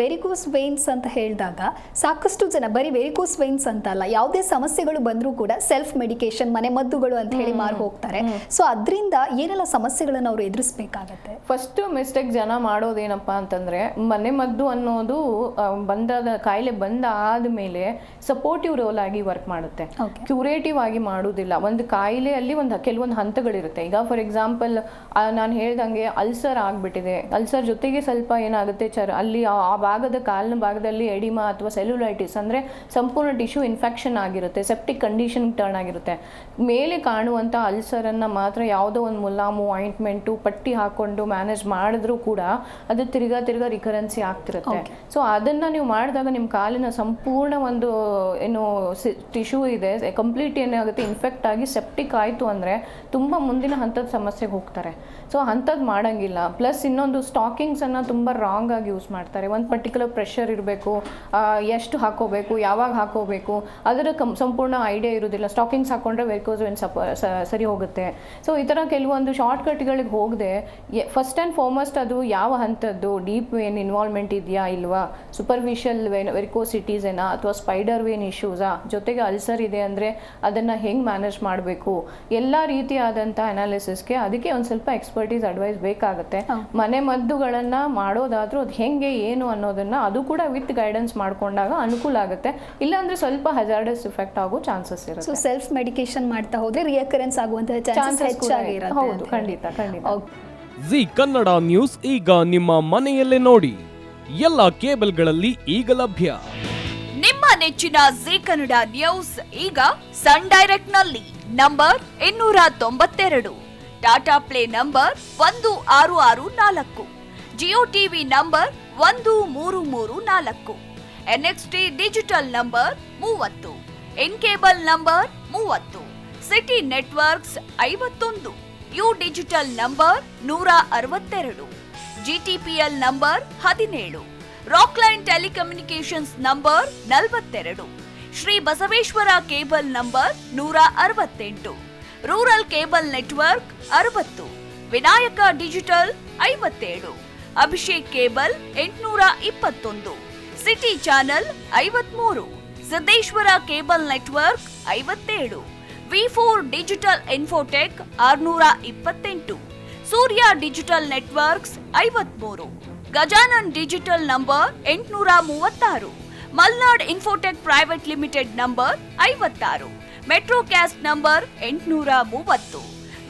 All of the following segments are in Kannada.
ವೆರಿಕೋಸ್ ವೇನ್ಸ್ ಅಂತ ಹೇಳಿದಾಗ ಸಾಕಷ್ಟು ಜನ ಬರೀ ವೆರಿಕೋಸ್ ವೇನ್ಸ್ ಅಂತ ಅಲ್ಲ, ಯಾವುದೇ ಸಮಸ್ಯೆಗಳು ಬಂದರೂ ಕೂಡ ಸೆಲ್ಫ್ ಮೆಡಿಕೇಶನ್, ಮನೆ ಮದ್ದುಗಳು ಅಂತ ಹೇಳಿ ಮಾರು ಹೋಗ್ತಾರೆ. ಸೊ ಅದರಿಂದ ಏನೆಲ್ಲ ಸಮಸ್ಯೆಗಳನ್ನು ಅವರು ಎದುರಿಸಬೇಕಾಗತ್ತೆ? ಫಸ್ಟ್ ಮಿಸ್ಟೇಕ್ ಜನ ಮಾಡೋದೇನಪ್ಪ ಅಂತಂದ್ರೆ, ಮನೆ ಮದ್ದು ಅನ್ನೋದು ಕಾಯಿಲೆ ಬಂದಾದ್ಮೇಲೆ ಸಪೋರ್ಟಿವ್ ರೋಲ್ ಆಗಿ ವರ್ಕ್ ಮಾಡುತ್ತೆ, ಕ್ಯೂರೇಟಿವ್ ಆಗಿ ಮಾಡುವುದಿಲ್ಲ. ಒಂದು ಕಾಯಿಲೆಯಲ್ಲಿ ಕೆಲವೊಂದು ಹಂತಗಳಿರುತ್ತೆ. ಈಗ ಫಾರ್ ಎಕ್ಸಾಂಪಲ್ ನಾನು ಹೇಳ್ದಂಗೆ ಅಲ್ಸರ್ ಆಗ್ಬಿಟ್ಟಿದೆ, ಅಲ್ಸರ್ ಜೊತೆಗೆ ಸ್ವಲ್ಪ ಏನಾಗುತ್ತೆ ಅಲ್ಲಿ ಆ ಭಾಗದ ಕಾಲಿನ ಭಾಗದಲ್ಲಿ ಎಡಿಮಾ ಅಥವಾ ಸೆಲ್ಯುಲೈಟಿಸ್ ಅಂದ್ರೆ ಸಂಪೂರ್ಣ ಟಿಶ್ಯೂ ಇನ್ಫೆಕ್ಷನ್ ಆಗಿರುತ್ತೆ, ಸೆಪ್ಟಿಕ್ ಕಂಡೀಷನ್ ಟರ್ನ್ ಆಗಿರುತ್ತೆ. ಮೇಲೆ ಕಾಣುವಂತ ಅಲ್ಸರ್ ಅನ್ನ ಮಾತ್ರ ಯಾವುದೋ ಒಂದು ಮುಲಾಮು, ಆಯಿಂಟ್ಮೆಂಟು, ಪಟ್ಟಿ ಹಾಕೊಂಡು ಮ್ಯಾನೇಜ್ ಮಾಡಿದ್ರೂ ಕೂಡ ಅದು ತಿರ್ಗಾ ರಿಕರೆನ್ಸಿ ಆಗ್ತಿರುತ್ತೆ. ಸೊ ಅದನ್ನ ನೀವು ಮಾಡಿದಾಗ ನಿಮ್ಮ ಕಾಲಿನ ಸಂಪೂರ್ಣ ಒಂದು ಏನು ಟಿಶ್ಯೂ ಇದೆ ಕಂಪ್ಲೀಟ್ ಏನಾಗುತ್ತೆ ಇನ್ಫೆಕ್ಟ್ ಆಗಿ ಸೆಪ್ಟಿಕ್ ಆಯಿತು ಅಂದರೆ ತುಂಬ ಮುಂದಿನ ಹಂತದ ಸಮಸ್ಯೆಗೆ ಹೋಗ್ತಾರೆ. ಸೊ ಅಂಥದ್ದು ಮಾಡೋಂಗಿಲ್ಲ. ಪ್ಲಸ್ ಇನ್ನೊಂದು ಸ್ಟಾಕಿಂಗ್ಸನ್ನು ತುಂಬ ರಾಂಗ್ ಆಗಿ ಯೂಸ್ ಮಾಡ್ತಾರೆ. ಒಂದು ಪರ್ಟಿಕ್ಯುಲರ್ ಪ್ರೆಷರ್ ಇರಬೇಕು, ಎಷ್ಟು ಹಾಕೋಬೇಕು, ಯಾವಾಗ ಹಾಕೋಬೇಕು ಅದರ ಸಂಪೂರ್ಣ ಐಡಿಯಾ ಇರೋದಿಲ್ಲ. ಸ್ಟಾಕಿಂಗ್ಸ್ ಹಾಕೊಂಡ್ರೆ ವೆರಿಕೋಸ್ ವೇನ್ ಸರಿ ಹೋಗುತ್ತೆ. ಸೊ ಈ ಥರ ಕೆಲವೊಂದು ಶಾರ್ಟ್ ಕಟ್ಗಳಿಗೆ ಹೋಗದೆ ಫಸ್ಟ್ ಆ್ಯಂಡ್ ಫಾರ್ಮೋಸ್ಟ್ ಅದು ಯಾವ ಹಂತದ್ದು, ಡೀಪ್ ವೇನ್ ಇನ್ವಾಲ್ವ್ಮೆಂಟ್ ಇದೆಯಾ ಇಲ್ವಾ, ಸೂಪರ್ಫಿಷಿಯಲ್ ವೆರಿಕೋಸಿಟೀಸೇನಾ ಅಥವಾ ಸ್ಪೈಡರ್ ವೇನ್ ಇಶ್ಯೂಸಾ, ಜೊತೆಗೆ ಅಲ್ಸರ್ ಇದೆ ಅಂದರೆ ಅದನ್ನು ಹೆಂಗೆ ಮ್ಯಾನೇಜ್ ಮಾಡಬೇಕು, ಎಲ್ಲ ರೀತಿಯಾದಂಥ ಅನಾಲಿಸಿಸ್ಗೆ ಅದಕ್ಕೆ ಒಂದು ಸ್ವಲ್ಪ ಎಕ್ಸ್ಪರ್ಟೀಸ್ ಅಡ್ವೈಸ್ ಬೇಕಾಗುತ್ತೆ. ಮನೆ ಮದ್ದುಗಳನ್ನು ಮಾಡೋದಾದ್ರೂ ಅದು ಹೆಂಗೆ ಏನು ಅನ್ನೋದನ್ನ ಅದು ಕೂಡ ವಿತ್ ಗೈಡೆನ್ಸ್ ಮಾಡ್ಕೊಂಡಾಗ ಅನುಕೂಲ ಆಗುತ್ತೆ. ಇಲ್ಲಾಂದ್ರೆ ಸ್ವಲ್ಪ ಹಜಾರ್ಡಸ್ ಇಫೆಕ್ಟ್ ಆಗೋ ಚಾನ್ಸಸ್ ಇರುತ್ತೆ. ಸೊ ಸೆಲ್ಫ್ ಮೆಡಿಕೇಶನ್ ಮಾಡ್ತಾ ಹೋದ್ರೆ ರಿಯಕರೆನ್ಸ್ ಆಗುವಂತಹ ಚಾನ್ಸಸ್ ಹೆಚ್ಚಾಗಿರುತ್ತೆ. ಹೌದು, ಖಂಡಿತ. ಜಿ ಕನ್ನಡ ನ್ಯೂಸ್ ಈಗ ನಿಮ್ಮ ಮನೆಯಲ್ಲೇ ನೋಡಿ, ಎಲ್ಲ ಕೇಬಲ್ಗಳಲ್ಲಿ ಈಗ ಲಭ್ಯ. ನಿಮ್ಮ ನೆಚ್ಚಿನ ಜಿ ಕನ್ನಡ ನ್ಯೂಸ್ ಈಗ ಸನ್ ಡೈರೆಕ್ಟ್ ನಲ್ಲಿ number 292, Tata play number 1664, Jio TV number 1334, NXT digital number 30, in cable number 30, city networks 51, U digital number 162, GTPL number 17, Rockline telecommunications number 42, Shri Basaveshwara cable number 168, rural cable network 60, Vinayaka digital 57, Abhishek cable 821, city channel 53, Siddeshwara cable network 57, ವಿ4 digital infotech 628, Surya digital networks 53, Gajanan digital number 836, Malnad infotech private limited number 56, metrocast number 830,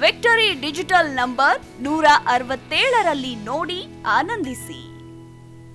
victory digital number 167ರಲ್ಲಿ ನೋಡಿ ಆನಂದಿಸಿ.